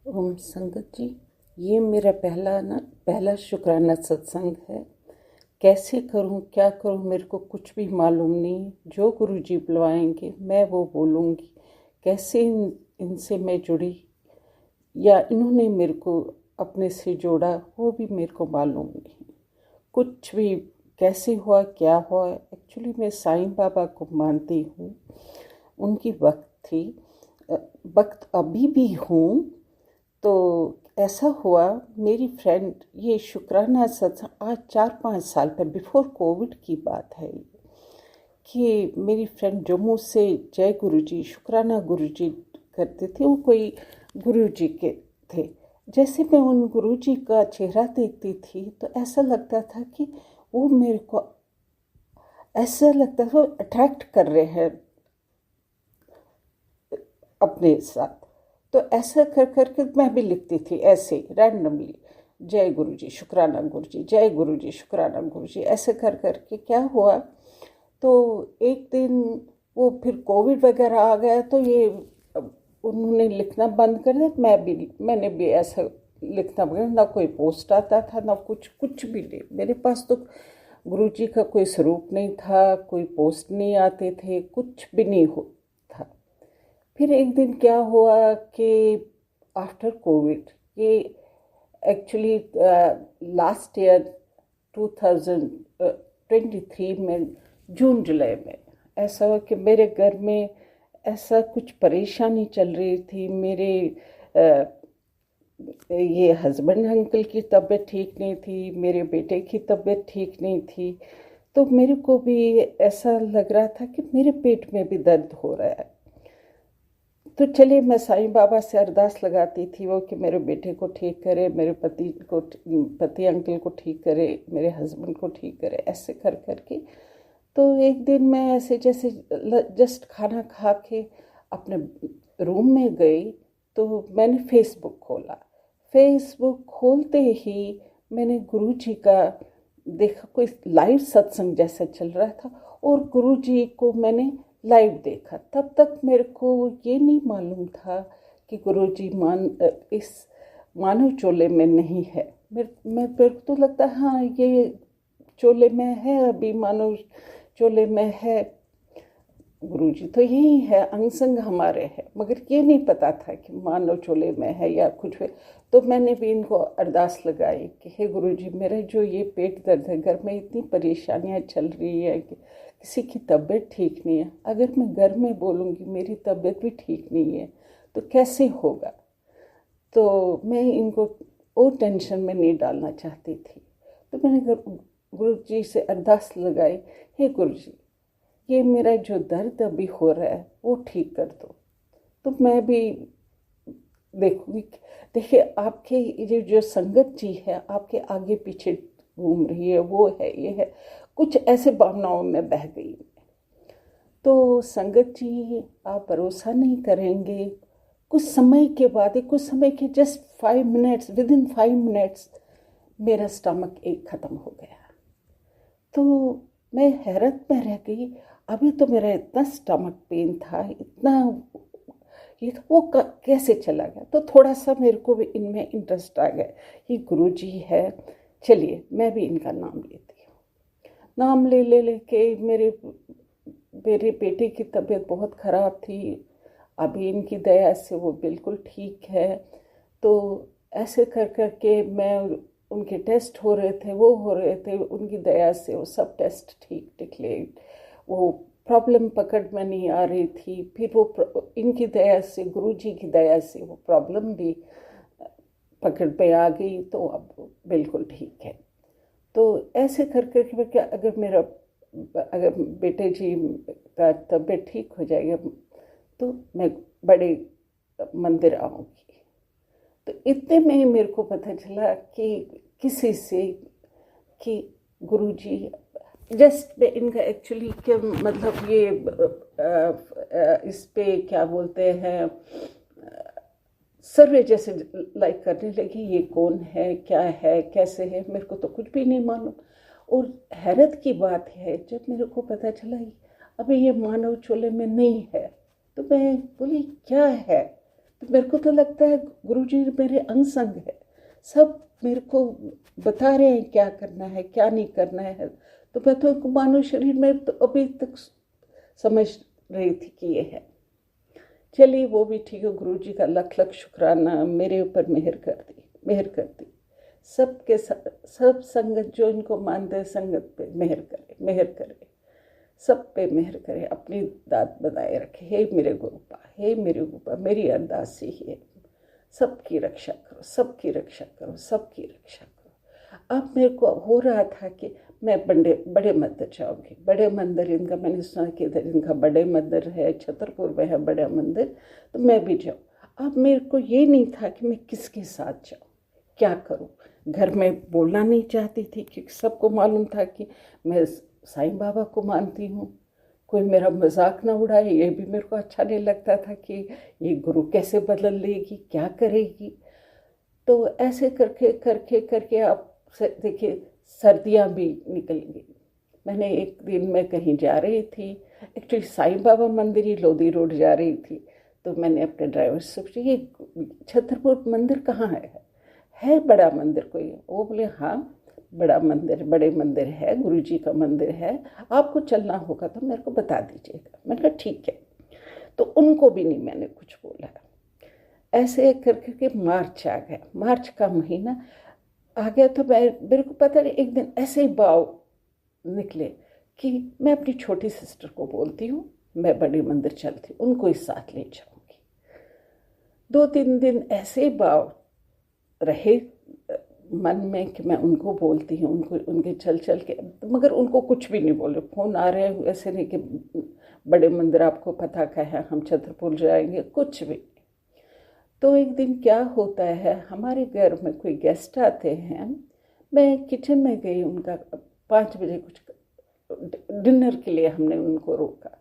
ओम संगत जी, ये मेरा पहला शुक्राना सत्संग है। कैसे करूं, क्या करूं, मेरे को कुछ भी मालूम नहीं। जो गुरु जी बुलवाएंगे मैं वो बोलूंगी। कैसे इनसे मैं जुड़ी या इन्होंने मेरे को अपने से जोड़ा, वो भी मेरे को मालूम नहीं। कुछ भी कैसे हुआ, क्या हुआ। एक्चुअली मैं साईं बाबा को मानती हूँ। उनकी वक्त थी, वक्त अभी भी हूँ। तो ऐसा हुआ, मेरी फ्रेंड, ये शुक्राना सत्संग आज 4-5 साल पहले, बिफोर कोविड की बात है ये, कि मेरी फ्रेंड जम्मू से जय गुरु जी, शुक्राना गुरु जी करते थे। वो कोई गुरु जी के थे। जैसे मैं उन गुरु जी का चेहरा देखती थी तो ऐसा लगता था कि वो मेरे को, ऐसा लगता था अट्रैक्ट कर रहे हैं अपने साथ। तो ऐसा कर करके मैं भी लिखती थी ऐसे रैंडमली, जय गुरु जी, शुक्राना गुरु जी, जय गुरु जी, शुक्राना गुरु जी। ऐसे कर करके क्या हुआ, तो एक दिन वो फिर कोविड वगैरह आ गया तो ये उन्होंने लिखना बंद कर दिया। मैंने भी ऐसा लिखना बंद, ना कोई पोस्ट आता था, ना कुछ भी नहीं। मेरे पास तो गुरु जी का कोई स्वरूप नहीं था, कोई पोस्ट नहीं आते थे, कुछ भी नहीं हो था। फिर एक दिन क्या हुआ कि आफ्टर कोविड, ये एक्चुअली लास्ट ईयर 2023 में, जून जुलाई में ऐसा हुआ कि मेरे घर में ऐसा कुछ परेशानी चल रही थी। मेरे ये हस्बैंड अंकल की तबीयत ठीक नहीं थी, मेरे बेटे की तबीयत ठीक नहीं थी। तो मेरे को भी ऐसा लग रहा था कि मेरे पेट में भी दर्द हो रहा है। तो चलिए, मैं साईं बाबा से अरदास लगाती थी वो कि मेरे बेटे को ठीक करे, मेरे पति अंकल को ठीक करे, मेरे हस्बैंड को ठीक करे, ऐसे कर करके। तो एक दिन मैं ऐसे जैसे जस्ट खाना खा के अपने रूम में गई तो मैंने फेसबुक खोला। फेसबुक खोलते ही मैंने गुरु जी का देखा, कोई लाइव सत्संग जैसा चल रहा था, और गुरु जी को मैंने लाइव देखा। तब तक मेरे को ये नहीं मालूम था कि गुरु जी इस मानव चोले में नहीं है। मेरे को तो लगता है हाँ ये चोले में है, अभी मानव चोले में है। गुरु जी तो यही है, अंग संग हमारे है, मगर ये नहीं पता था कि मानव चोले में है या कुछ है। तो मैंने भी इनको अरदास लगाई कि हे गुरु जी, मेरे जो ये पेट दर्द है, घर में इतनी परेशानियां चल रही है कि किसी की तबीयत ठीक नहीं है। अगर मैं घर में बोलूँगी मेरी तबीयत भी ठीक नहीं है तो कैसे होगा। तो मैं इनको और टेंशन में नहीं डालना चाहती थी। तो मैंने गुरु जी से अरदास लगाई, हे गुरु जी, ये मेरा जो दर्द अभी हो रहा है वो ठीक कर दो। तो मैं भी देखूंगी। देखिए, आपके ये जो संगत जी है आपके आगे पीछे घूम रही है, वो है, ये है, कुछ ऐसे भावनाओं में बह गई। तो संगत जी, आप भरोसा नहीं करेंगे, कुछ समय के बाद, कुछ समय के just 5 minutes, with in 5 minutes मेरा स्टमक एक ख़त्म हो गया। तो मैं हैरत में रह गई। अभी तो मेरा इतना स्टमक पेन था, इतना ये तो वो कैसे चला गया। तो थोड़ा सा मेरे को भी इनमें इंटरेस्ट आ गया, ये गुरु जी है, चलिए मैं भी इनका नाम लेती हूँ। नाम ले लेके मेरे बेटे की तबीयत बहुत ख़राब थी। अभी इनकी दया से वो बिल्कुल ठीक है। तो ऐसे कर कर के मैं, उनके टेस्ट हो रहे थे, वो हो रहे थे, उनकी दया से वो सब टेस्ट ठीक निकले। वो प्रॉब्लम पकड़ में नहीं आ रही थी। फिर वो इनकी दया से, गुरु जी की दया से वो प्रॉब्लम भी पकड़ पे आ गई। तो अब बिल्कुल ठीक है। तो ऐसे कर कर के क्या, अगर बेटे जी का तबीयत ठीक हो जाएगा तो मैं बड़े मंदिर आऊँगी। तो इतने में ही मेरे को पता चला कि किसी से कि गुरुजी, जस्ट इनका एक्चुअली क्या मतलब, ये इस पे क्या बोलते हैं, सर्वे जैसे लाइक करने लगी, ये कौन है, क्या है, कैसे है, मेरे को तो कुछ भी नहीं मालूम। और हैरत की बात है, जब मेरे को पता चला अभी ये मानव चोले में नहीं है, तो मैं बोली क्या है। मेरे को तो लगता है गुरुजी मेरे अंग संग है, सब मेरे को बता रहे हैं क्या करना है क्या नहीं करना है। तो मैं तो मानो शरीर में तो अभी तक समझ रही थी कि ये है। चलिए वो भी ठीक है, गुरुजी का लख लख शुक्राना, मेरे ऊपर मेहर कर दी, मेहर कर दी। सबके सब संगत जो इनको मानते हैं संगत पे मेहर करे, मेहर करे, सब पे मेहर करे, अपनी दात बनाए रखे। हे मेरे गुरुपा, हे मेरे गुरुपा, मेरी अरदास ही है, सबकी रक्षा करो, सबकी रक्षा करो, सबकी रक्षा करो। अब मेरे को हो रहा था कि मैं बड़े मंदिर जाऊँगी, बड़े मंदिर इनका मैंने सुना कि इधर इनका बड़े मंदिर है, छतरपुर में है बड़ा मंदिर, तो मैं भी जाऊँ। अब मेरे को ये नहीं था कि मैं किसके साथ जाऊँ, क्या करूँ। घर में बोलना नहीं चाहती थी क्योंकि सबको मालूम था कि मैं साईं बाबा को मानती हूँ, कोई मेरा मजाक ना उड़ाए, ये भी मेरे को अच्छा नहीं लगता था कि ये गुरु कैसे बदल लेगी, क्या करेगी। तो ऐसे करके करके करके आप देखिए सर्दियाँ भी निकल गई। मैंने एक दिन मैं कहीं जा रही थी, एक्चुअली साईं बाबा मंदिर ही लोधी रोड जा रही थी, तो मैंने अपने ड्राइवर से पूछा ये छतरपुर मंदिर कहाँ है बड़ा मंदिर कोई? वो बोले हाँ बड़ा मंदिर, बड़े मंदिर है, गुरुजी का मंदिर है, आपको चलना होगा तो मेरे को बता दीजिएगा। मैंने कहा ठीक है। तो उनको भी नहीं मैंने कुछ बोला। ऐसे करके मार्च आ गया, मार्च का महीना आ गया। तो मेरे को पता नहीं एक दिन ऐसे ही भाव निकले कि मैं अपनी छोटी सिस्टर को बोलती हूँ मैं बड़े मंदिर चलती हूँ, उनको इस साथ ले जाऊँगी। 2-3 दिन ऐसे भाव रहे मन में कि मैं उनको बोलती हूँ, उनको उनके चल चल के, मगर उनको कुछ भी नहीं बोले। फ़ोन आ रहे हैं ऐसे नहीं कि बड़े मंदिर आपको पता का है हम छतरपुर जाएंगे, कुछ भी। तो एक दिन क्या होता है, हमारे घर में कोई गेस्ट आते हैं, मैं किचन में गई, उनका 5 बजे कुछ डिनर के लिए हमने उनको रोका।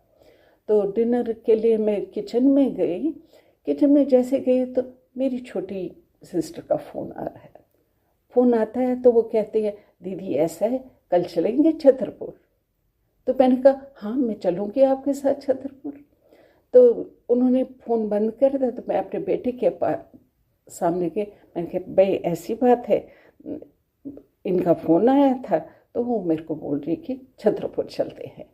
तो डिनर के लिए मैं किचन में गई, किचन में जैसे गई तो मेरी छोटी सिस्टर का फ़ोन आ रहा है। फ़ोन आता है तो वो कहती है दीदी ऐसा है कल चलेंगे छतरपुर? तो मैंने कहा हाँ मैं चलूँगी आपके साथ छतरपुर। तो उन्होंने फ़ोन बंद कर दिया। तो मैं अपने बेटे के पास सामने के मैंने कहा भाई ऐसी बात है, इनका फ़ोन आया था तो वो मेरे को बोल रही कि छतरपुर चलते हैं।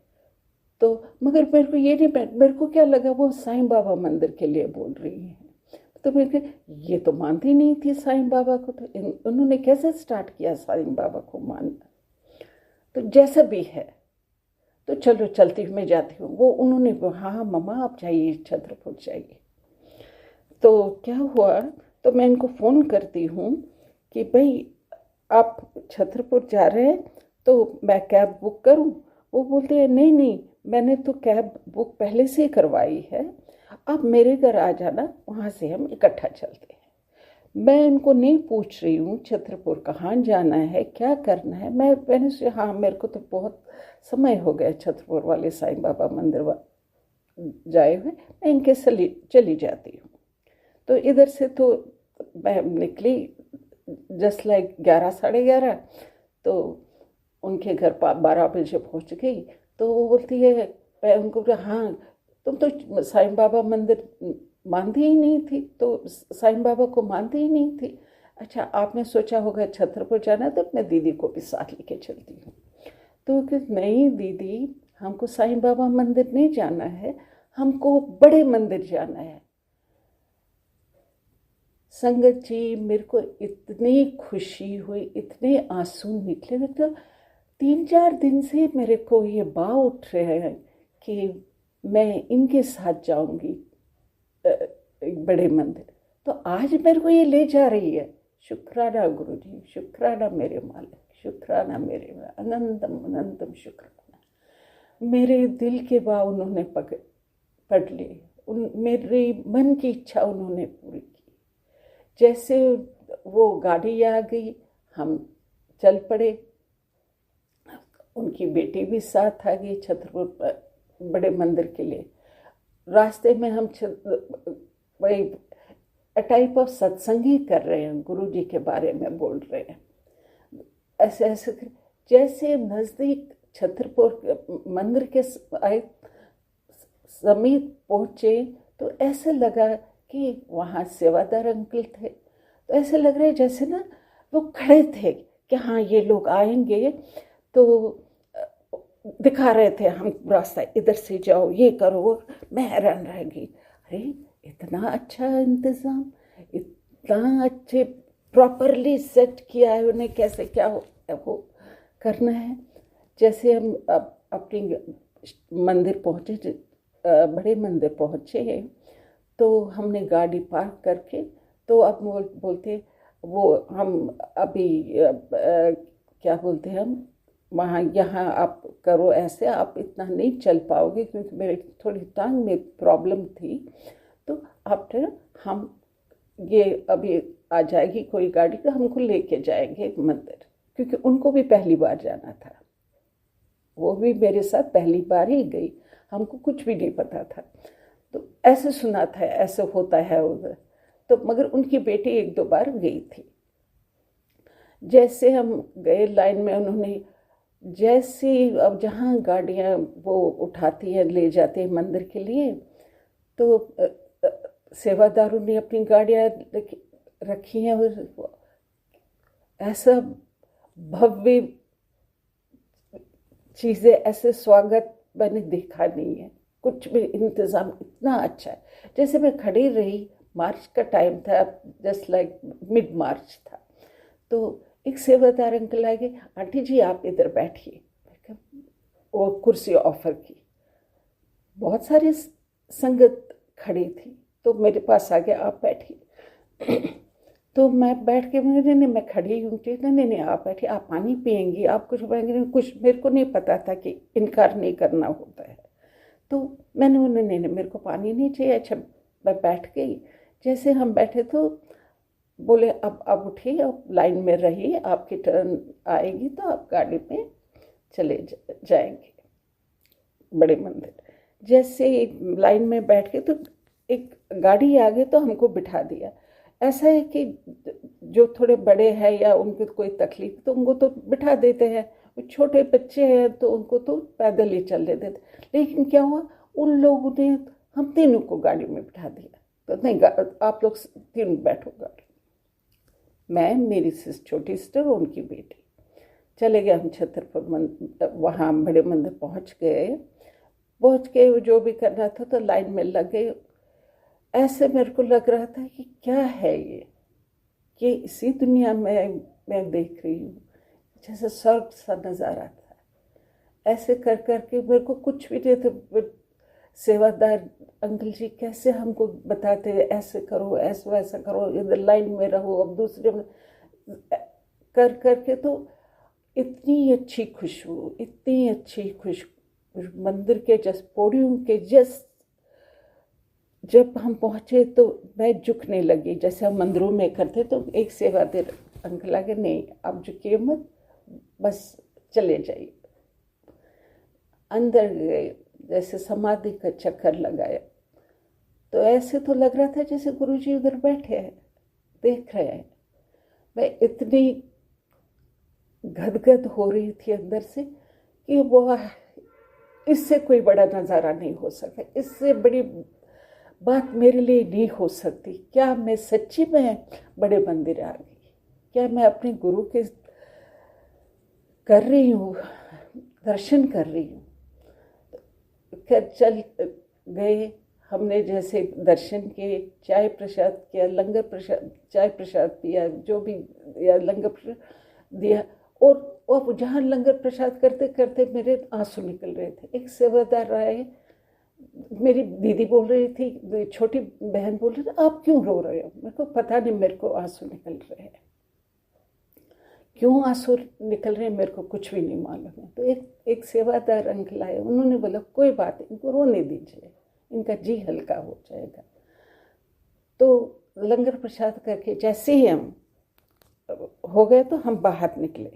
तो मगर मेरे को ये नहीं, मेरे को क्या लगा वो साईं बाबा मंदिर के लिए बोल रही हैं। तो मैं ये तो मानती नहीं थी साईं बाबा को, तो उन्होंने कैसे स्टार्ट किया साईं बाबा को मानना। तो जैसा भी है तो चलो चलती हूँ, मैं जाती हूँ। वो उन्होंने हाँ हाँ मम्मा आप जाइए छतरपुर जाइए। तो क्या हुआ, तो मैं इनको फ़ोन करती हूँ कि भाई आप छतरपुर जा रहे हैं तो मैं कैब बुक करूँ? वो बोलते हैं नहीं नहीं मैंने तो कैब बुक पहले से ही करवाई है, आप मेरे घर आ जाना, वहाँ से हम इकट्ठा चलते हैं। मैं इनको नहीं पूछ रही हूँ छतरपुर कहाँ जाना है क्या करना है। मैंने सोचा हाँ मेरे को तो बहुत समय हो गया छतरपुर वाले साईं बाबा मंदिर जाए हुए, मैं इनके चली जाती हूँ। तो इधर से तो मैं निकली जस्ट लाइक 11-11:30, तो उनके घर 12 बजे पहुँच गई। तो वो बोलती है, मैं उनको हाँ तुम तो साईं बाबा मंदिर मानती ही नहीं थी, तो साईं बाबा को मानती ही नहीं थी। अच्छा आपने सोचा होगा छतरपुर जाना तो मैं दीदी को भी साथ लेके चलती हूँ। तो कि नहीं दीदी हमको साईं बाबा मंदिर नहीं जाना है, हमको बड़े मंदिर जाना है। संगत जी मेरे को इतनी खुशी हुई, इतने आंसू निकले। मतलब 3-4 दिन से मेरे को ये भाव उठ रहे हैं कि मैं इनके साथ जाऊंगी बड़े मंदिर। तो आज मेरे को ये ले जा रही है। शुक्राना गुरुजी, शुक्राना मेरे मालिक, शुक्राना मेरे अनंतम अनंतम शुक्राना। मेरे दिल के भाव उन्होंने पढ़ लिए, मेरी मन की इच्छा उन्होंने पूरी की। जैसे वो गाड़ी आ गई हम चल पड़े, उनकी बेटी भी साथ आ गई छतरपुर बड़े मंदिर के लिए। रास्ते में हम वही टाइप ऑफ सत्संग ही कर रहे हैं, गुरु जी के बारे में बोल रहे हैं। ऐसे ऐसे जैसे नज़दीक छतरपुर मंदिर के आए समीप पहुँचे तो ऐसे लगा कि वहाँ सेवादार अंकल थे। तो ऐसे लग रहा है जैसे ना वो खड़े थे कि हाँ ये लोग आएंगे, तो दिखा रहे थे हम रास्ता, इधर से जाओ, ये करो। मैं हैरान रह गई, अरे इतना अच्छा इंतज़ाम, इतना अच्छे प्रॉपरली सेट किया है उन्हें, कैसे क्या वो करना है। जैसे हम अपनी मंदिर पहुँचे, बड़े मंदिर पहुँचे, तो हमने गाड़ी पार्क करके, तो अब बोलते वो हम अभी क्या बोलते हैं हम वहाँ, यहाँ आप करो ऐसे, आप इतना नहीं चल पाओगे क्योंकि मेरे थोड़ी टांग में प्रॉब्लम थी। तो आफ्टर हम ये अभी आ जाएगी कोई गाड़ी तो हमको लेके जाएंगे मंदिर, क्योंकि उनको भी पहली बार जाना था, वो भी मेरे साथ पहली बार ही गई, हमको कुछ भी नहीं पता था। तो ऐसे सुना था ऐसे होता है उधर, तो मगर उनकी बेटी एक दो बार गई थी। जैसे हम गए लाइन में, उन्होंने जैसे अब जहाँ गाड़ियाँ वो उठाती हैं ले जाते हैं मंदिर के लिए, तो सेवादारों ने अपनी गाड़ियाँ रखी हैं, और ऐसा भव्य चीज़ें, ऐसे स्वागत मैंने देखा नहीं है। कुछ भी इंतज़ाम इतना अच्छा है। जैसे मैं खड़ी रही, मार्च का टाइम था, जस्ट लाइक मिड मार्च था, तो एक सेवादार अंकल आ गए, आंटी जी आप इधर बैठिए, वो कुर्सी ऑफर की। बहुत सारी संगत खड़ी थी, तो मेरे पास आ गया, आप बैठिए। तो मैं बैठ के, नहीं मैं खड़ी हूँ, नहीं आप बैठिए, आप पानी पियेंगी, आप कुछ पियेंगी, कुछ मेरे को नहीं पता था कि इनकार नहीं करना होता है। तो मैंने उन्हें नहीं मेरे को पानी नहीं चाहिए। अच्छा मैं बैठ गई। जैसे हम बैठे तो बोले अब उठिए, अब लाइन में रहिए, आपकी टर्न आएगी तो आप गाड़ी में चले जाएंगे बड़े मंदिर। जैसे लाइन में बैठ के तो एक गाड़ी आ गई तो हमको बिठा दिया। ऐसा है कि जो थोड़े बड़े हैं या उनको कोई तकलीफ तो उनको तो बिठा देते हैं, छोटे बच्चे हैं तो उनको तो पैदल ही चलने देते। लेकिन क्या हुआ, उन लोगों ने हम तीनों को गाड़ी में बिठा दिया। तो नहीं आप लोग तीनों बैठो गाड़ी, मैं, मेरी छोटी सिस्टर और उनकी बेटी। चले गए हम छतरपुर वहाँ बड़े मंदिर पहुँच गए, जो भी करना था तो लाइन में लग गए। ऐसे मेरे को लग रहा था कि क्या है ये इसी दुनिया में मैं देख रही हूँ, जैसे स्वर्ग सा नज़ारा था। ऐसे कर के मेरे को कुछ भी नहीं था। सेवादार अंकल जी कैसे हमको बताते, ऐसे करो, ऐसे वैसा करो, इधर लाइन में रहो, अब दूसरे में कर के तो इतनी अच्छी खुशबू, इतनी अच्छी खुशबू। मंदिर के जस्ट पोडियम के जस्ट जब हम पहुँचे तो मैं झुकने लगी, जैसे हम मंदिरों में करते। तो एक सेवादार अंकल आगे, नहीं आप झुकिए मत, बस चले जाइए। अंदर गए, जैसे समाधि का चक्कर लगाया, तो ऐसे तो लग रहा था जैसे गुरुजी उधर बैठे हैं, देख रहे हैं। मैं इतनी गदगद हो रही थी अंदर से कि वो इससे कोई बड़ा नज़ारा नहीं हो सका, इससे बड़ी बात मेरे लिए नहीं हो सकती। क्या मैं सच्ची में बड़े मंदिर आ गई, क्या मैं अपने गुरु के कर रही हूँ, दर्शन कर रही हूँ। चल गए हमने, जैसे दर्शन किए, चाय प्रसाद किया, लंगर प्रसाद, चाय प्रसाद पिया, जो भी या लंगर प्रसाद दिया। और जहाँ लंगर प्रसाद करते करते मेरे आंसू निकल रहे थे। एक सेवादार आए, मेरी दीदी बोल रही थी, छोटी बहन बोल रही थी, आप क्यों रो रहे हो? मेरे को पता नहीं, मेरे को आंसू निकल रहे हैं। क्यों आंसू निकल रहे हैं मेरे को कुछ भी नहीं मालूम है। तो एक सेवादार अंकल आए, उन्होंने बोला कोई बात नहीं, इनको रोने दीजिए, इनका जी हल्का हो जाएगा। तो लंगर प्रसाद करके जैसे ही हम हो गए तो हम बाहर निकले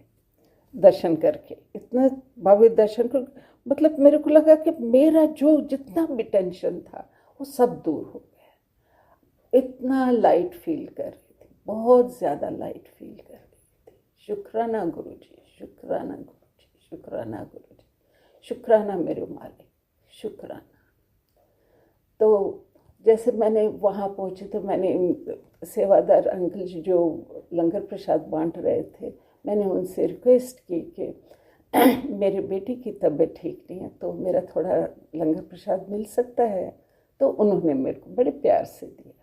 दर्शन करके। इतना भव्य दर्शन कर, मतलब मेरे को लगा कि मेरा जो जितना भी टेंशन था वो सब दूर हो गया। इतना लाइट फील कर रही थी, बहुत ज़्यादा लाइट फील कर रही थी। शुक्राना गुरुजी, शुक्राना गुरुजी, शुक्राना गुरुजी, शुक्राना मेरे मालिक, शुक्राना। तो जैसे मैंने वहाँ पहुँची तो मैंने सेवादार अंकल जी जो लंगर प्रसाद बांट रहे थे, मैंने उनसे रिक्वेस्ट की कि मेरे बेटी की तबीयत ठीक नहीं है तो मेरा थोड़ा लंगर प्रसाद मिल सकता है। तो उन्होंने मेरे को बड़े प्यार से दिया।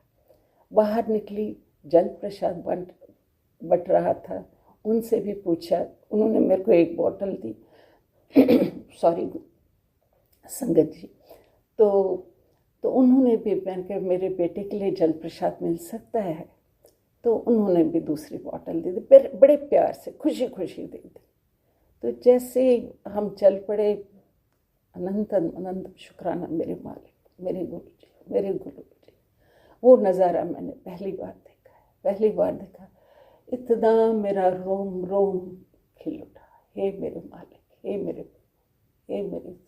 बाहर निकली, जल प्रसाद बट रहा था, उनसे भी पूछा, उन्होंने मेरे को एक बोतल दी सॉरी संगत जी। तो उन्होंने भी, मैंने कहा मेरे बेटे के लिए जल प्रसाद मिल सकता है, तो उन्होंने भी दूसरी बोतल दे दी, बड़े प्यार से खुशी खुशी दे दी। तो जैसे हम चल पड़े, अनंत अनंत शुक्राना मेरे मालिक, मेरे गुरु जी। वो नज़ारा मैंने पहली बार देखा। इतना मेरा रोम रोम खिल उठा। हे मेरे मालिक, हे मेरे मालिक,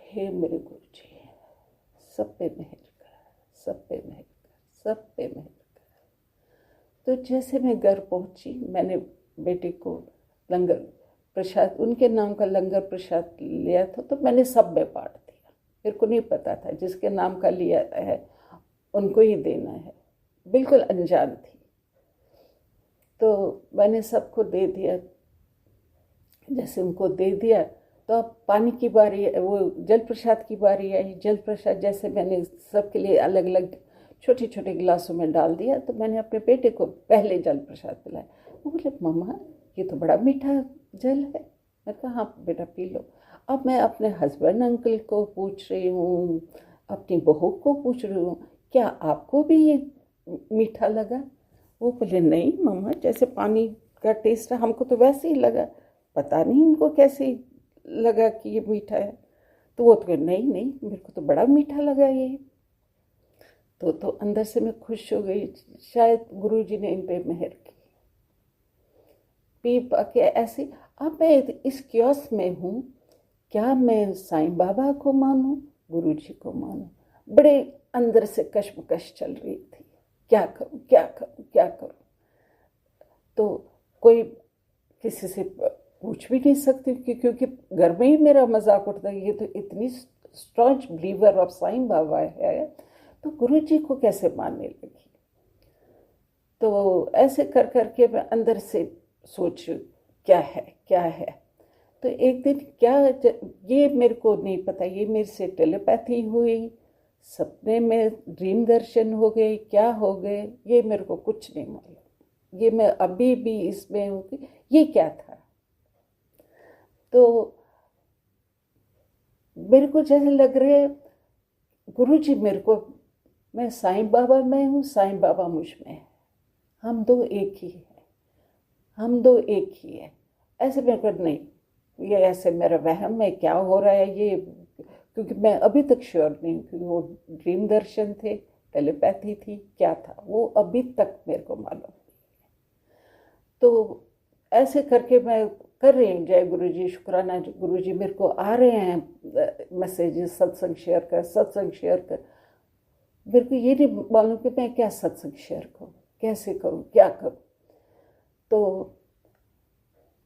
हे मेरे गुरु जी, सब पे मेहर कर। तो जैसे मैं घर पहुंची, मैंने बेटे को लंगर प्रसाद, उनके नाम का लंगर प्रसाद लिया था, तो मैंने सब में बांट दिया। मेरे को नहीं पता था जिसके नाम का लिया है उनको ही देना है, बिल्कुल अनजान थी। तो मैंने सबको दे दिया। जैसे उनको दे दिया तो अब पानी की बारी, वो जल प्रसाद की बारी आई। जल प्रसाद जैसे मैंने सबके लिए अलग अलग छोटे छोटे गिलासों में डाल दिया, तो मैंने अपने बेटे को पहले जल प्रसाद पिलाया। वो बोले मम्मा ये तो बड़ा मीठा जल है। मैं कहा हाँ बेटा पी लो। अब मैं अपने हस्बैंड अंकल को पूछ रही हूँ, अपनी बहू को पूछ रही हूँ, क्या आपको भी ये मीठा लगा? वो बोले नहीं मम्मा, जैसे पानी का टेस्ट है हमको तो वैसे ही लगा, पता नहीं इनको कैसे लगा कि ये मीठा है। तो वो तो नहीं मेरे को तो बड़ा मीठा लगा ये। तो अंदर से मैं खुश हो गई, शायद गुरुजी ने इन पे मेहर की। पी के ऐसे अब मैं इस क्योस में हूँ, क्या मैं साईं बाबा को मानूं, गुरुजी को मानूं? बड़े अंदर से कश्मकश चल रही थी, क्या करूं। तो कोई किसी से पूछ भी नहीं सकती क्योंकि घर में ही मेरा मजाक उठता है, ये तो इतनी strong believer of Sai Baba है, तो गुरुजी को कैसे मानने लगी? तो ऐसे कर करके मैं अंदर से सोच क्या है। तो एक दिन ये मेरे को नहीं पता, ये मेरे से टेलीपैथी हुई, सपने में ड्रीम दर्शन हो गए, क्या हो गए ये मेरे को कुछ नहीं मालूम। ये मैं अभी भी इसमें हूँ कि ये क्या था। तो मेरे को जैसे लग रहा है गुरुजी मेरे को, मैं साईं बाबा में हूँ, साईं बाबा मुझ में है, हम दो एक ही है। ऐसे मेरे को नहीं, ये ऐसे मेरा वहम है, क्या हो रहा है ये, क्योंकि मैं अभी तक श्योर नहीं हूँ कि वो ड्रीम दर्शन थे, टेलीपैथी थी, क्या था वो अभी तक मेरे को मालूम नहीं। तो ऐसे करके मैं कर रही हूँ, जय गुरुजी, शुक्राना गुरुजी, मेरे को आ रहे हैं मैसेजेस, सत्संग शेयर कर। मेरे को ये नहीं मालूम कि मैं क्या सत्संग शेयर करूँ, कैसे करूँ, क्या करूँ। तो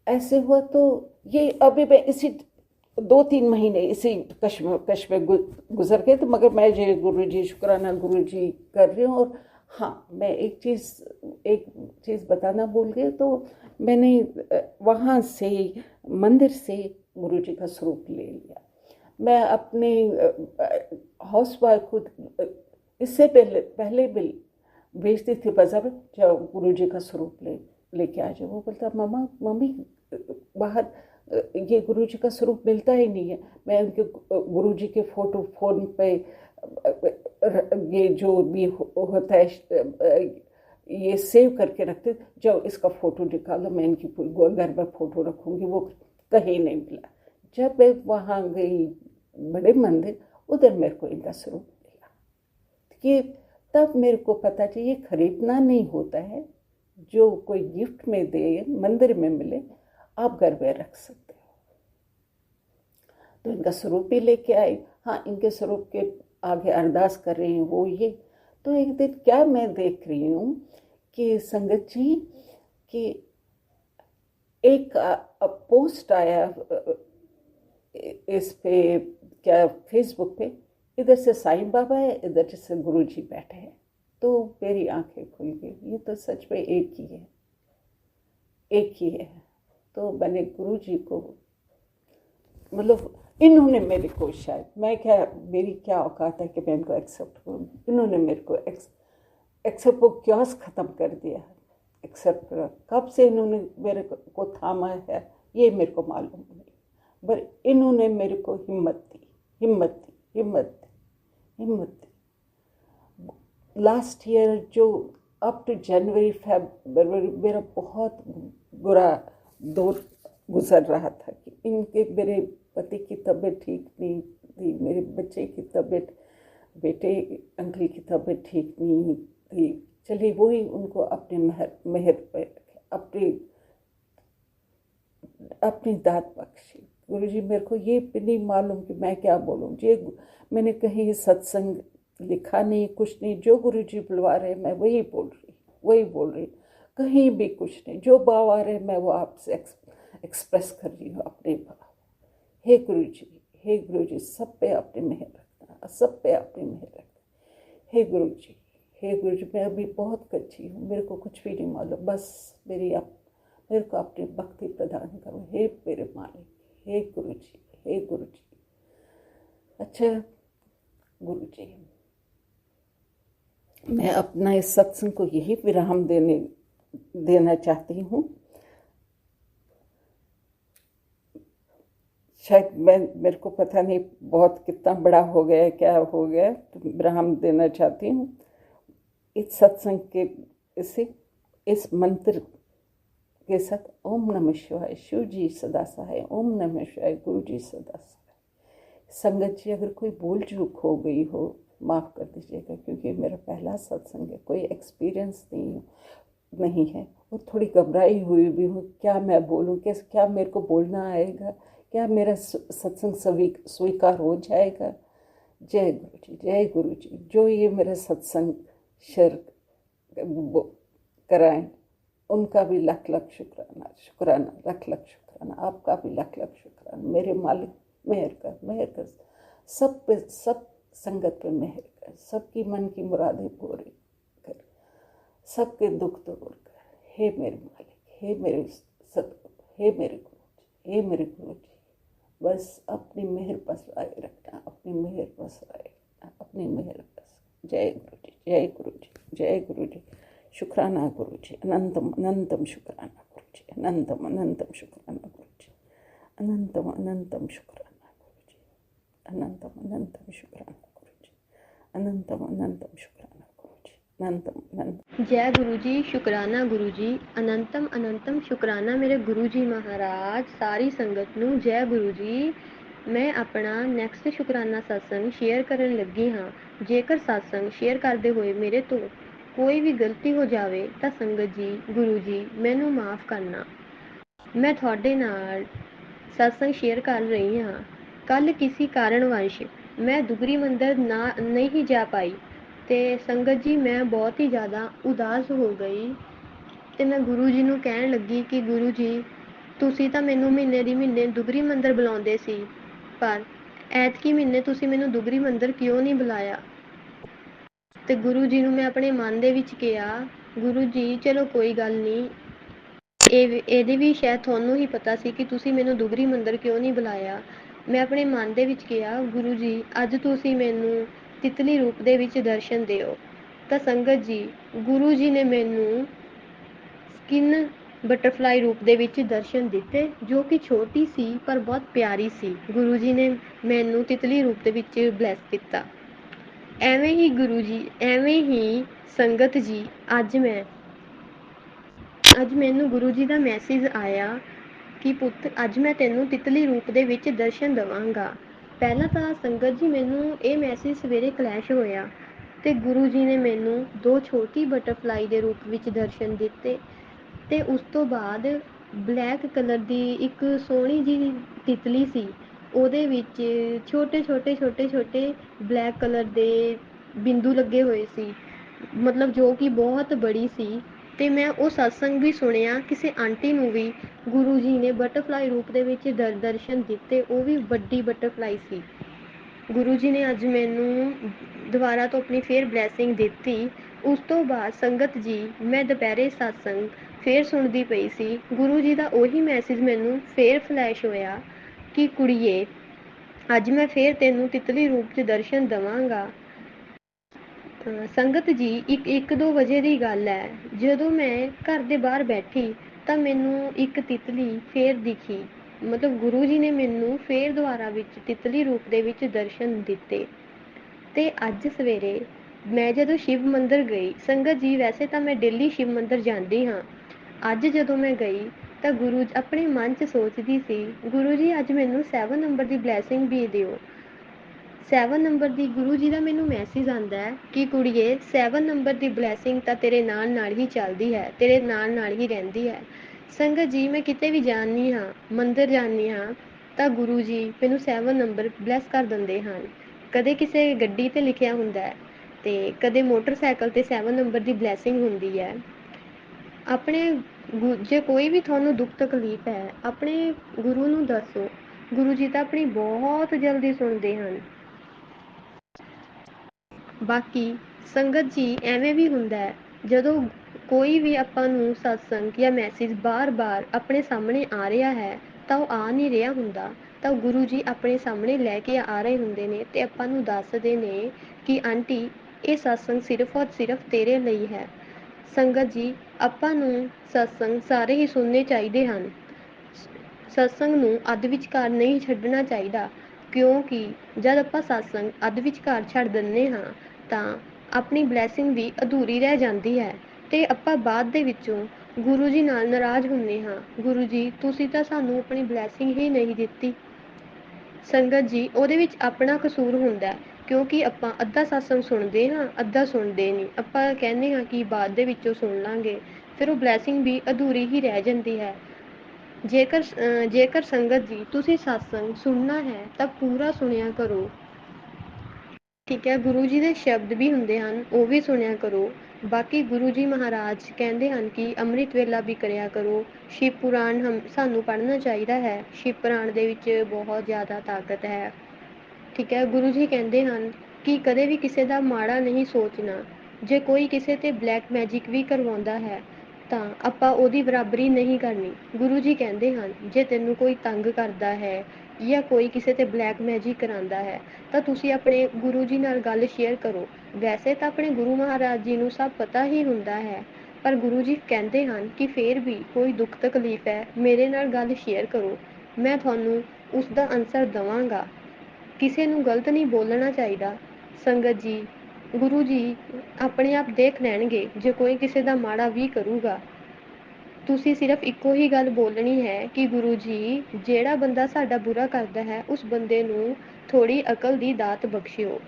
ऐसे हुआ। तो ये अभी मैं इसी 2-3 महीने इसी कश में गुजर गए। तो मगर मैं जय गुरुजी, शुक्राना गुरुजी कर रही हूँ। और हाँ, मैं एक चीज़ बताना भूल गई। तो मैंने वहाँ से मंदिर से गुरुजी का स्वरूप ले लिया। मैं अपने हाउस वाइफ खुद इससे पहले भी भेजती थी बाजार, जाओ गुरुजी का स्वरूप लेके आ जाओ। वो बोलता मम्मी बाहर ये गुरुजी का स्वरूप मिलता ही नहीं है। मैं उनके गुरुजी के फोटो फोन पे ये जो भी होता है ये सेव करके रखते, जाओ इसका फोटो निकालो, मैं इनकी घर में फोटो रखूँगी। वो कहीं नहीं मिला। जब मैं वहाँ गई बड़े मंदिर, उधर मेरे को इनका स्वरूप मिला। कि तब मेरे को पता चला ये खरीदना नहीं होता है, जो कोई गिफ्ट में दे, मंदिर में मिले, आप घर में रख सकते हो। तो इनका स्वरूप भी लेके आई। हाँ, इनके स्वरूप के आगे अरदास कर रही हूँ, वो ये। तो एक दिन क्या मैं देख रही हूँ कि संगत जी कि एक पोस्ट आया इस पे, क्या फेसबुक पे, इधर से साईं बाबा है, इधर से गुरु जी बैठे हैं। तो मेरी आंखें खुल गई, ये तो सच में एक ही है, एक ही है। तो मैंने गुरु जी को, मतलब इन्होंने मेरे को, शायद मैं क्या, मेरी क्या औकात है कि मैं इनको एक्सेप्ट करूँ, इन्होंने मेरे को एक्सेप्ट को क्योस ख़त्म कर दिया, एक्सेप्ट करा। कब से इन्होंने मेरे को थामा है ये मेरे को मालूम नहीं, पर इन्होंने मेरे को हिम्मत दी, हिम्मत दी, हिम्मत दी, हिम्मत दी। लास्ट ईयर जो अप टू जनवरी फरवरी मेरा बहुत बुरा दौर गुजर रहा था कि इनके, मेरे पति की तबीयत ठीक नहीं थी, मेरे बच्चे की तबीयत, बेटे अंकल की तबीयत ठीक नहीं थी। चलिए वही उनको अपने मेहर पे अपनी दात बख्शी। गुरुजी मेरे को ये भी नहीं मालूम कि मैं क्या बोलूँ। ये मैंने कहीं सत्संग लिखा नहीं, कुछ नहीं, जो गुरुजी बुलवा रहे मैं वही बोल रही, कहीं भी कुछ नहीं, जो भाव आ रहे मैं वो आपसे एक्सप्रेस कर रही हूँ अपने भाव। हे गुरुजी सब पे अपनी मेहर रखना, सब पे अपनी मेहर रखना। हे गुरुजी मैं अभी बहुत कच्ची हूँ, मेरे को कुछ भी नहीं मालूम, बस मेरे को अपनी भक्ति प्रदान करो हे मेरे मालिक, हे गुरुजी। अच्छा गुरुजी, मैं अपना इस सत्संग को यही विराम देना चाहती हूँ। शायद मेरे को पता नहीं बहुत कितना बड़ा हो गया, क्या हो गया, तो विराम देना चाहती हूँ इस सत्संग के इस मंत्र के साथ। ओम नमः शिवाय, शिव जी सदा सहाय, ओम नमः शिवाय, गुरु जी सदा सहाय। संगत जी अगर कोई भूल चूक हो गई हो माफ़ कर दीजिएगा, क्योंकि मेरा पहला सत्संग है, कोई एक्सपीरियंस नहीं है, और थोड़ी घबराई हुई भी हूँ, क्या मैं बोलूँ, क्या मेरे को बोलना आएगा, क्या मेरा सत्संग स्वीकार हो जाएगा। जय गुरु जी, जो ये मेरा सत्संग शेयर कराएं उनका भी लख लख शुक्राना, लख लख शुक्राना, आपका भी लख लख शुक्राना। मेरे मालिक मेहर कर, सब संगत पे मेहर कर, सबकी मन की मुरादें पूरी कर, सबके दुख दूर कर। हे मेरे मालिक, हे मेरे सतगुरु, हे मेरे गुरु जी, बस अपनी मेहर बसराए रखना, अपनी मेहर बसराए रखना, अपनी मेहर बस। जय गुरु जी, शुक्राना गुरु जी, अनंतम शुक्राना गुरु जी, अनंतम शुक्राना गुरु जी, अनंतम शुक्राना गुरु जी, अनंतम शुक्राना गुरु जी, अनंतम शुक्राना गुरु जी, अनंतम। जय गुरु जी, शुक्राना गुरु जी, अनंतम शुक्राना मेरे गुरु जी महाराज। सारी संगत नूं जय गुरु जी। मैं अपना नैक्सट शुक्राना सत्संग शेयर करन लगी हाँ। जेकर सत्संग शेयर करते हुए मेरे तो कोई भी गलती हो जाए तो संगत जी, गुरु जी मैनू माफ़ करना। मैं थोड़े नाल सत्संग शेयर कर रही हाँ। कल किसी कारणवश मैं दुगरी मंदिर नहीं जा पाई ते संगत जी मैं बहुत ही ज़्यादा उदास हो गई ते मैं गुरु जी ਨੂੰ ਕਹਿਣ ਲੱਗੀ ਕਿ ਗੁਰੂ ਜੀ ਤੁਸੀਂ ਤਾਂ ਮੈਨੂੰ ਮਹੀਨੇ ਦੀ ਮਹੀਨੇ ਦੁਗਰੀ ਮੰਦਰ ਬੁਲਾਉਂਦੇ ਸੀ, ਪਰ ਐਤਕੀ ਮਹੀਨੇ ਤੁਸੀਂ ਮੈਨੂੰ ਦੁਗਰੀ ਮੰਦਰ ਕਿਉਂ ਨਹੀਂ ਬੁਲਾਇਆ। ਤੇ ਗੁਰੂ ਜੀ ਨੂੰ ਮੈਂ ਆਪਣੇ ਮਨ ਦੇ ਵਿੱਚ ਕਿਹਾ, ਗੁਰੂ ਜੀ ਚਲੋ ਕੋਈ ਗੱਲ ਨਹੀਂ, ਇਹਦੇ ਵੀ ਸ਼ਾਇਦ ਤੁਹਾਨੂੰ ਹੀ ਪਤਾ ਸੀ ਕਿ ਤੁਸੀਂ ਮੈਨੂੰ ਦੁਗਰੀ ਮੰਦਰ ਕਿਉਂ ਨਹੀਂ ਬੁਲਾਇਆ। ਮੈਂ ਆਪਣੇ ਮਨ ਦੇ ਵਿੱਚ ਕਿਹਾ, ਗੁਰੂ ਜੀ ਅੱਜ ਤੁਸੀਂ ਮੈਨੂੰ ਤਿਤਲੀ ਰੂਪ ਦੇ ਵਿੱਚ ਦਰਸ਼ਨ ਦਿਓ। ਤਾਂ ਸੰਗਤ ਜੀ, ਗੁਰੂ ਜੀ ਨੇ ਮੈਨੂੰ ਸਕਿਨ ਬਟਰਫਲਾਈ ਰੂਪ ਦੇ ਵਿੱਚ ਦਰਸ਼ਨ ਦਿੱਤੇ, ਜੋ ਕਿ ਛੋਟੀ ਸੀ ਪਰ ਬਹੁਤ ਪਿਆਰੀ ਸੀ। ਗੁਰੂ ਜੀ ਨੇ ਮੈਨੂੰ ਤਿਤਲੀ ਰੂਪ ਦੇ ਵਿੱਚ ਬਲੈਸ ਕੀਤਾ। ਐਵੇਂ ਹੀ ਗੁਰੂ ਜੀ, ਐਵੇਂ ਹੀ ਸੰਗਤ ਜੀ, ਅੱਜ ਮੈਨੂੰ ਗੁਰੂ ਜੀ ਦਾ ਮੈਸੇਜ ਆਇਆ ਕਿ ਪੁੱਤ ਅੱਜ ਮੈਂ ਤੈਨੂੰ ਤਿਤਲੀ ਰੂਪ ਦੇ ਵਿੱਚ ਦਰਸ਼ਨ ਦੇਵਾਂਗਾ। ਪਹਿਲਾਂ ਤਾਂ ਸੰਗਤ ਜੀ ਮੈਨੂੰ ਇਹ ਮੈਸੇਜ ਸਵੇਰੇ ਕਲੈਸ਼ ਹੋਇਆ ਤੇ ਗੁਰੂ ਜੀ ਨੇ ਮੈਨੂੰ 2 ਛੋਟੀ ਬਟਰਫਲਾਈ ਦੇ ਰੂਪ ਵਿੱਚ ਦਰਸ਼ਨ ਦਿੱਤੇ ਤੇ ਉਸ ਤੋਂ ਬਾਅਦ ਬਲੈਕ ਕਲਰ ਦੀ ਇੱਕ ਸੋਹਣੀ ਜਿਹੀ ਤਿਤਲੀ ਸੀ, ਉਹਦੇ ਵਿੱਚ ਛੋਟੇ ਬਲੈਕ ਕਲਰ ਦੇ ਬਿੰਦੂ ਲੱਗੇ ਹੋਏ ਸੀ, ਮਤਲਬ ਜੋ ਕਿ ਬਹੁਤ ਬੜੀ ਸੀ। ਤੇ ਮੈਂ ਉਹ ਸਤਸੰਗ ਵੀ ਸੁਣਿਆ, ਕਿਸੇ ਆਂਟੀ ਨੂੰ ਵੀ ਗੁਰੂ ਜੀ ਨੇ ਬਟਰਫਲਾਈ ਰੂਪ ਦੇ ਵਿੱਚ ਦਰਸ਼ਨ ਦਿੱਤੇ, ਉਹ ਵੀ ਵੱਡੀ ਬਟਰਫਲਾਈ ਸੀ। ਗੁਰੂ ਜੀ ਨੇ ਅੱਜ ਮੈਨੂੰ ਦੁਬਾਰਾ ਤੋਂ ਆਪਣੀ ਫੇਰ ਬਲੈਸਿੰਗ ਦਿੱਤੀ। ਉਸ ਤੋਂ ਬਾਅਦ ਸੰਗਤ ਜੀ ਮੈਂ ਦੁਪਹਿਰੇ ਸਤਸੰਗ ਫੇਰ ਸੁਣਦੀ ਪਈ ਸੀ। ਗੁਰੂ ਜੀ ਦਾ ਉਹੀ ਮੈਸੇਜ ਮੈਨੂੰ ਫੇਰ ਫਲੈਸ਼ ਹੋਇਆ ਕਿ ਕੁੜੀਏ, ਅੱਜ ਮੈਂ ਫੇਰ ਤੈਨੂੰ ਤਿਤਲੀ ਰੂਪ 'ਚ ਦਰਸ਼ਨ ਦੇਵਾਂਗਾ। ਸੰਗਤ ਜੀ ਇੱਕ 2 ਵਜੇ ਦੀ ਗੱਲ ਹੈ, ਜਦੋਂ ਮੈਂ ਘਰ ਦੇ ਬਾਹਰ ਬੈਠੀ ਤਾਂ ਮੈਨੂੰ ਇੱਕ ਤਿਤਲੀ ਫੇਰ ਦਿਖੀ। ਮਤਲਬ ਗੁਰੂ ਜੀ ਨੇ ਮੈਨੂੰ ਫੇਰ ਦੁਬਾਰਾ ਵਿੱਚ ਤਿਤਲੀ ਰੂਪ ਦੇ ਵਿੱਚ ਦਰਸ਼ਨ ਦਿੱਤੇ। ਤੇ ਅੱਜ ਸਵੇਰੇ ਮੈਂ ਜਦੋਂ ਸ਼ਿਵ ਮੰਦਿਰ ਗਈ, ਸੰਗਤ ਜੀ ਵੈਸੇ ਤਾਂ ਮੈਂ ਡੇਲੀ ਸ਼ਿਵ ਮੰਦਿਰ ਜਾਂਦੀ ਹਾਂ। ਅੱਜ ਜਦੋਂ ਮੈਂ ਗਈ ਤਾਂ ਗੁਰੂ ਆਪਣੇ ਮਨ 'ਚ ਸੋਚਦੀ ਸੀ, ਗੁਰੂ ਜੀ ਅੱਜ ਮੈਨੂੰ 7 ਨੰਬਰ ਦੀ ਬਲੈਸਿੰਗ ਵੀ ਦਿਓ। 7 ਨੰਬਰ ਦੀ ਗੁਰੂ ਜੀ ਦਾ ਮੈਨੂੰ ਮੈਸੇਜ ਆਉਂਦਾ ਹੈ ਕਿ ਕੁੜੀਏ 7 ਨੰਬਰ ਦੀ ਬਲੈਸਿੰਗ ਤਾਂ ਤੇਰੇ ਨਾਲ ਹੀ ਚੱਲਦੀ ਹੈ, ਤੇਰੇ ਨਾਲ ਹੀ ਰਹਿੰਦੀ ਹੈ। ਸੰਗਤ ਜੀ ਮੈਂ ਕਿਤੇ ਵੀ ਜਾਂਦੀ ਹਾਂ, ਮੰਦਿਰ ਜਾਂਦੀ ਹਾਂ ਤਾਂ ਗੁਰੂ ਜੀ ਮੈਨੂੰ 7 ਨੰਬਰ ਬਲੈਸ ਕਰ ਦਿੰਦੇ ਹਨ। ਕਦੇ ਕਿਸੇ ਗੱਡੀ ਤੇ ਲਿਖਿਆ ਹੁੰਦਾ ਹੈ ਤੇ ਕਦੇ ਮੋਟਰਸਾਈਕਲ ਤੇ 7 ਨੰਬਰ ਦੀ ਬਲੈਸਿੰਗ ਹੁੰਦੀ ਹੈ। ਆਪਣੇ ਜੇ ਕੋਈ ਵੀ ਤੁਹਾਨੂੰ ਦੁੱਖ ਤਕਲੀਫ ਹੈ, ਆਪਣੇ ਗੁਰੂ ਨੂੰ ਦੱਸੋ। ਗੁਰੂ ਜੀ ਤਾਂ ਆਪਣੀ ਬਹੁਤ ਜਲਦੀ ਸੁਣਦੇ ਹਨ। ਬਾਕੀ ਸੰਗਤ ਜੀ ਐਵੇਂ ਵੀ ਹੁੰਦਾ ਹੈ, ਜਦੋਂ ਕੋਈ ਵੀ ਆਪਾਂ ਨੂੰ ਸਤਸੰਗ ਜਾਂ ਮੈਸੇਜ ਬਾਰ-ਬਾਰ ਆਪਣੇ ਸਾਹਮਣੇ ਆ ਰਿਹਾ ਹੈ ਤਾਂ ਉਹ ਆ ਨਹੀਂ ਰਿਹਾ ਹੁੰਦਾ, ਤਾਂ ਗੁਰੂ ਜੀ ਆਪਣੇ ਸਾਹਮਣੇ ਲੈ ਕੇ ਆ ਰਹੇ ਹੁੰਦੇ ਨੇ ਤੇ ਆਪਾਂ ਨੂੰ ਦੱਸਦੇ ਨੇ ਕਿ ਆਂਟੀ ਇਹ ਸਤਸੰਗ ਸਿਰਫ ਔਰ ਸਿਰਫ ਤੇਰੇ ਲਈ ਹੈ। ਸੰਗਤ ਜੀ ਆਪਾਂ ਨੂੰ ਸਤਸੰਗ ਸਾਰੇ ਹੀ ਸੁਣਨੇ ਚਾਹੀਦੇ ਹਨ। ਸਤਸੰਗ ਨੂੰ ਅੱਧ ਵਿਚਕਾਰ ਨਹੀਂ ਛੱਡਣਾ ਚਾਹੀਦਾ, ਕਿਉਂਕਿ ਜਦ ਆਪਾਂ ਸਤਸੰਗ ਅੱਧ ਵਿਚਕਾਰ ਛੱਡ ਦਿੰਦੇ ਹਾਂ ਤਾਂ ਆਪਣੀ ਬਲੈਸਿੰਗ ਵੀ ਅਧੂਰੀ ਰਹਿ ਜਾਂਦੀ ਹੈ ਤੇ ਆਪਾਂ ਬਾਅਦ ਦੇ ਵਿੱਚੋਂ ਗੁਰੂ ਜੀ ਨਾਲ ਨਾਰਾਜ਼ ਹੁੰਦੇ ਹਾਂ, ਗੁਰੂ ਜੀ ਤੁਸੀਂ ਤਾਂ ਸਾਨੂੰ ਆਪਣੀ ਬਲੈਸਿੰਗ ਹੀ ਨਹੀਂ ਦਿੱਤੀ। ਸੰਗਤ ਜੀ ਉਹਦੇ ਵਿੱਚ ਆਪਣਾ ਕਸੂਰ ਹੁੰਦਾ, ਕਿਉਂਕਿ ਆਪਾਂ ਅੱਧਾ ਸਤਸੰਗ ਸੁਣਦੇ ਹਾਂ, ਅੱਧਾ ਸੁਣਦੇ ਨਹੀਂ। ਆਪਾਂ ਕਹਿੰਦੇ ਹਾਂ ਕਿ ਬਾਅਦ ਦੇ ਵਿੱਚੋਂ ਸੁਣ ਲਾਂਗੇ, ਫਿਰ ਉਹ ਬਲੈਸਿੰਗ ਵੀ ਅਧੂਰੀ ਹੀ ਰਹਿ ਜਾਂਦੀ ਹੈ। ਜੇਕਰ ਸੰਗਤ ਜੀ ਤੁਸੀਂ ਸਤਸੰਗ ਸੁਣਨਾ ਹੈ ਤਾਂ ਪੂਰਾ ਸੁਣਿਆ ਕਰੋ। ਠੀਕ ਹੈ, ਗੁਰੂ ਜੀ ਦੇ ਸ਼ਬਦ ਵੀ ਹੁੰਦੇ ਹਨ, ਉਹ ਵੀ ਸੁਣਿਆ ਕਰੋ। ਬਾਕੀ ਗੁਰੂ ਜੀ ਮਹਾਰਾਜ ਕਹਿੰਦੇ ਹਨ ਕਿ ਅੰਮ੍ਰਿਤ ਵੇਲਾ ਵੀ ਕਰਿਆ ਕਰੋ। ਸ਼ਿਵ ਪੁਰਾਣ ਸਾਨੂੰ ਪੜ੍ਹਨਾ ਚਾਹੀਦਾ ਹੈ। ਸ਼ਿਵ ਪੁਰਾਣ ਦੇ ਵਿੱਚ ਬਹੁਤ ਜ਼ਿਆਦਾ ਤਾਕਤ ਹੈ। ਠੀਕ ਹੈ, ਗੁਰੂ ਜੀ ਕਹਿੰਦੇ ਹਨ ਕਿ ਕਦੇ ਵੀ ਕਿਸੇ ਦਾ ਮਾੜਾ ਨਹੀਂ ਸੋਚਣਾ। ਜੇ ਕੋਈ ਕਿਸੇ ਤੇ ਬਲੈਕ ਮੈਜਿਕ ਵੀ ਕਰਵਾਉਂਦਾ ਹੈ ਤਾਂ ਆਪਾਂ ਉਹਦੀ ਬਰਾਬਰੀ ਨਹੀਂ ਕਰਨੀ। ਗੁਰੂ ਜੀ ਕਹਿੰਦੇ ਹਨ ਜੇ ਤੈਨੂੰ ਕੋਈ ਤੰਗ ਕਰਦਾ ਹੈ ਜਾਂ ਕੋਈ ਕਿਸੇ ਤੇ ਬਲੈਕ ਮੈਜਿਕ ਕਰਾਉਂਦਾ ਹੈ ਤਾਂ ਤੁਸੀਂ ਆਪਣੇ ਗੁਰੂ ਜੀ ਨਾਲ ਗੱਲ ਸ਼ੇਅਰ ਕਰੋ। ਵੈਸੇ ਤਾਂ ਆਪਣੇ ਗੁਰੂ ਮਹਾਰਾਜ ਜੀ ਨੂੰ ਸਭ ਪਤਾ ਹੀ ਹੁੰਦਾ ਹੈ, ਪਰ ਗੁਰੂ ਜੀ ਕਹਿੰਦੇ ਹਨ ਕਿ ਫੇਰ ਵੀ ਕੋਈ ਦੁੱਖ ਤਕਲੀਫ ਹੈ ਮੇਰੇ ਨਾਲ ਗੱਲ ਸ਼ੇਅਰ ਕਰੋ, ਮੈਂ ਤੁਹਾਨੂੰ ਉਸ ਦਾ ਆਨਸਰ ਦੇਵਾਂਗਾ। ਕਿਸੇ ਨੂੰ ਗਲਤ ਨਹੀਂ ਬੋਲਣਾ ਚਾਹੀਦਾ। ਸੰਗਤ ਜੀ ਗੁਰੂ ਜੀ ਆਪਣੇ ਆਪ ਦੇਖ ਲੈਣਗੇ ਜੇ ਕੋਈ ਕਿਸੇ ਦਾ ਮਾੜਾ ਵੀ ਕਰੂਗਾ। ਤੁਸੀਂ ਸਿਰਫ ਇੱਕੋ ਹੀ ਗੱਲ ਬੋਲਣੀ ਹੈ ਕਿ ਗੁਰੂ ਜੀ ਜਿਹੜਾ ਬੰਦਾ ਸਾਡਾ ਬੁਰਾ ਕਰਦਾ ਹੈ ਉਸ ਬੰਦੇ ਨੂੰ ਥੋੜੀ ਅਕਲ ਦੀ ਦਾਤ ਬਖਸ਼ਿਓ।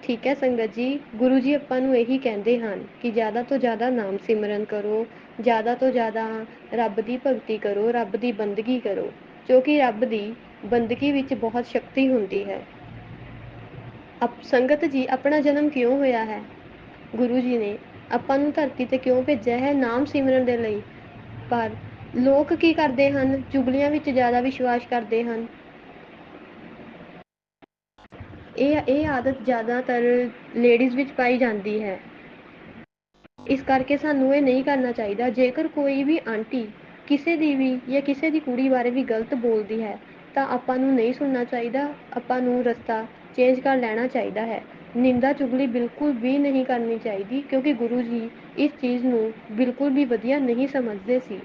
ਠੀਕ ਹੈ ਸੰਗਤ ਜੀ, ਗੁਰੂ ਜੀ ਆਪਾਂ ਨੂੰ ਇਹੀ ਕਹਿੰਦੇ ਹਨ ਕਿ ਜ਼ਿਆਦਾ ਤੋਂ ਜ਼ਿਆਦਾ ਨਾਮ ਸਿਮਰਨ ਕਰੋ, ਜ਼ਿਆਦਾ ਤੋਂ ਜ਼ਿਆਦਾ ਰੱਬ ਦੀ ਭਗਤੀ ਕਰੋ, ਰੱਬ ਦੀ ਬੰਦਗੀ ਕਰੋ, ਕਿਉਂਕਿ ਰੱਬ ਦੀ ਬੰਦਗੀ ਵਿੱਚ ਬਹੁਤ ਸ਼ਕਤੀ ਹੁੰਦੀ ਹੈ। ਸੰਗਤ ਜੀ ਆਪਣਾ ਜਨਮ ਕਿਉਂ ਹੋਇਆ ਹੈ? ਗੁਰੂ ਜੀ ਨੇ ਆਪਾਂ ਨੂੰ ਧਰਤੀ ਤੇ ਕਿਉਂ ਭੇਜਿਆ ਹੈ? ਨਾਮ ਸਿਮਰਨ ਦੇ ਲਈ। ਪਰ ਲੋਕ ਕੀ ਕਰਦੇ ਹਨ? ਚੁਗਲੀਆਂ ਵਿੱਚ ਜ਼ਿਆਦਾ ਵਿਸ਼ਵਾਸ ਕਰਦੇ ਹਨ। ਇਹ ਆਦਤ ਜ਼ਿਆਦਾਤਰ ਲੇਡੀਜ਼ ਵਿੱਚ ਪਾਈ ਜਾਂਦੀ ਹੈ। ਇਸ ਕਰਕੇ ਸਾਨੂੰ ਇਹ ਨਹੀਂ ਕਰਨਾ ਚਾਹੀਦਾ। ਜੇਕਰ ਕੋਈ ਵੀ ਆਂਟੀ ਕਿਸੇ ਦੀ ਵੀ ਜਾਂ ਕਿਸੇ ਦੀ ਕੁੜੀ ਬਾਰੇ ਵੀ ਗਲਤ ਬੋਲਦੀ ਹੈ ਤਾਂ ਆਪਾਂ ਨੂੰ ਨਹੀਂ ਸੁਣਨਾ ਚਾਹੀਦਾ, ਆਪਾਂ ਨੂੰ ਰਸਤਾ ਚੇਂਜ ਕਰ ਲੈਣਾ ਚਾਹੀਦਾ ਹੈ। ਨਿੰਦਾ ਚੁਗਲੀ ਬਿਲਕੁਲ ਵੀ ਨਹੀਂ ਕਰਨੀ ਚਾਹੀਦੀ, ਕਿਉਂਕਿ ਗੁਰੂ ਜੀ ਇਸ ਚੀਜ਼ ਨੂੰ ਬਿਲਕੁਲ ਵੀ ਵਧੀਆ ਨਹੀਂ ਸਮਝਦੇ ਸੀ।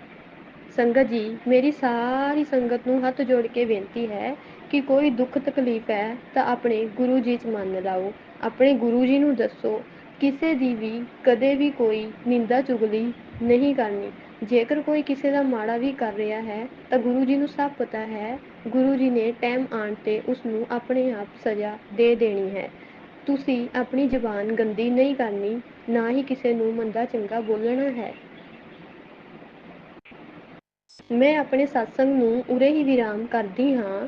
ਸੰਗਤ ਜੀ ਮੇਰੀ ਸਾਰੀ ਸੰਗਤ ਨੂੰ ਹੱਥ ਜੋੜ ਕੇ ਬੇਨਤੀ ਹੈ ਕਿ ਕੋਈ ਦੁੱਖ ਤਕਲੀਫ ਹੈ ਤਾਂ ਆਪਣੇ ਗੁਰੂ ਜੀ 'ਚ ਮਨ ਲਾਓ, ਆਪਣੇ ਗੁਰੂ ਜੀ ਨੂੰ ਦੱਸੋ। ਕਿਸੇ ਦੀ ਵੀ ਕਦੇ ਵੀ ਕੋਈ ਨਿੰਦਾ ਚੁਗਲੀ ਨਹੀਂ ਕਰਨੀ। ਜੇਕਰ ਕੋਈ ਕਿਸੇ ਦਾ ਮਾੜਾ ਵੀ ਕਰ ਰਿਹਾ ਹੈ ਤਾਂ ਗੁਰੂ ਜੀ ਨੂੰ ਸਭ ਪਤਾ ਹੈ, ਗੁਰੂ ਜੀ ਨੇ ਟਾਈਮ ਆਉਣ ਤੇ ਉਸਨੂੰ ਆਪਣੇ ਆਪ ਸਜ਼ਾ ਦੇ ਦੇਣੀ ਹੈ। ਤੁਸੀਂ ਆਪਣੀ ਜ਼ੁਬਾਨ ਗੰਦੀ ਨਹੀਂ ਕਰਨੀ, ਨਾ ਹੀ ਕਿਸੇ ਨੂੰ ਮੰਦਾ ਚੰਗਾ ਬੋਲਣਾ ਹੈ। ਮੈਂ ਆਪਣੇ ਸਤਸੰਗ ਨੂੰ ਉਰੇ ਹੀ ਵਿਰਾਮ ਕਰਦੀ ਹਾਂ।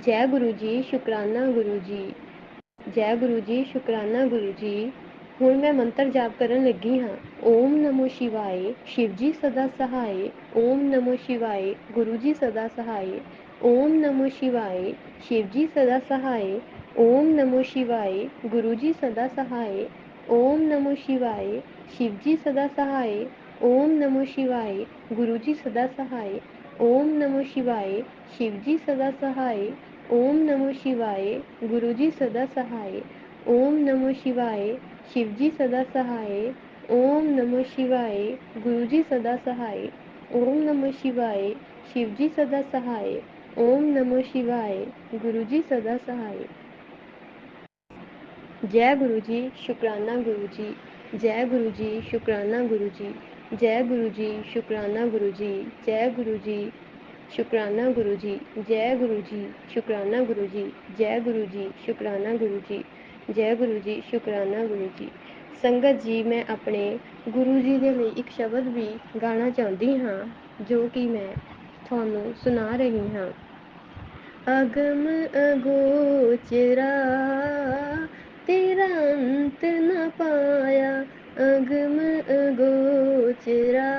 ਜੈ ਗੁਰੂ ਜੀ, ਸ਼ੁਕਰਾਨਾ ਗੁਰੂ ਜੀ। ਜੈ ਗੁਰੂ ਜੀ, ਸ਼ੁਕਰਾਨਾ ਗੁਰੂ ਜੀ। ਹੁਣ ਮੈਂ ਮੰਤਰ ਜਾਪ ਕਰਨ ਲੱਗੀ ਹਾਂ। ਓਮ ਨਮੋ ਸ਼ਿਵਾਏ, ਸ਼ਿਵ ਜੀ ਸਦਾ ਸਹਾਏ। ਓਮ ਨਮੋ ਸ਼ਿਵਾਏ, ਗੁਰੂ ਜੀ ਸਦਾ ਸਹਾਏ। ਓਮ ਨਮੋ ਸ਼ਿਵਾਏ, ਸ਼ਿਵ ਜੀ ਸਦਾ ਸਹਾਏ। ओम नमो शिवाय गुरु जी सदा सहाय। ओम नमो शिवाय शिव जी सदा सहाय। ओम नमो शिवाय गुरु जी सदा सहाय। ओम नमो शिवाय शिव जी सदा सहाय। ओम नमो शिवाय गुरु जी सदा सहाय। ओम नमो शिवाय शिव जी सदा सहाय। ओम नमो शिवाय गुरु जी सदा सहाय। ओम नमो शिवाय शिव जी सदा सहाय। ओम नमो शिवाय गुरु जी सदा सहाय। जय गुरु जी शुक्राना गुरु जी। जय गुरु जी शुक्राना गुरु जी। जय गुरु जी शुक्राना गुरु जी। जय गुरु जी शुक्राना गुरु जी। जय गुरु जी शुक्राना गुरु जी। जय गुरु जी शुक्राना गुरु जी। जय गुरु जी शुक्राना गुरु जी। संगत जी मैं अपने गुरु जी ਦੇ ਲਈ ਇੱਕ ਸ਼ਬਦ ਵੀ ਗਾਣਾ ਚਾਹੁੰਦੀ ਹਾਂ ਜੋ ਕਿ ਮੈਂ ਤੁਹਾਨੂੰ ਸੁਣਾ ਰਹੀ ਹਾਂ। अगम अगोचरा तेरा अंत न पाया। अगम अगोचरा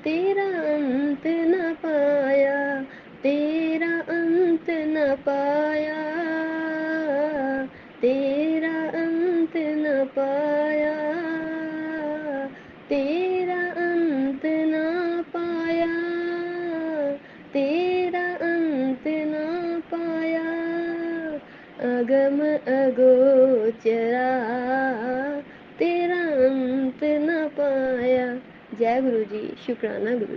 तेरा अंत न पाया। तेरा अंत न पाया। तेरा अंत न पाया। तेरा अंत न पाया। तेरा अंत न पाया। अगम अगोचरा तेरा अंत न पाया। जय गुरु जी शुक्राना गुरु जी।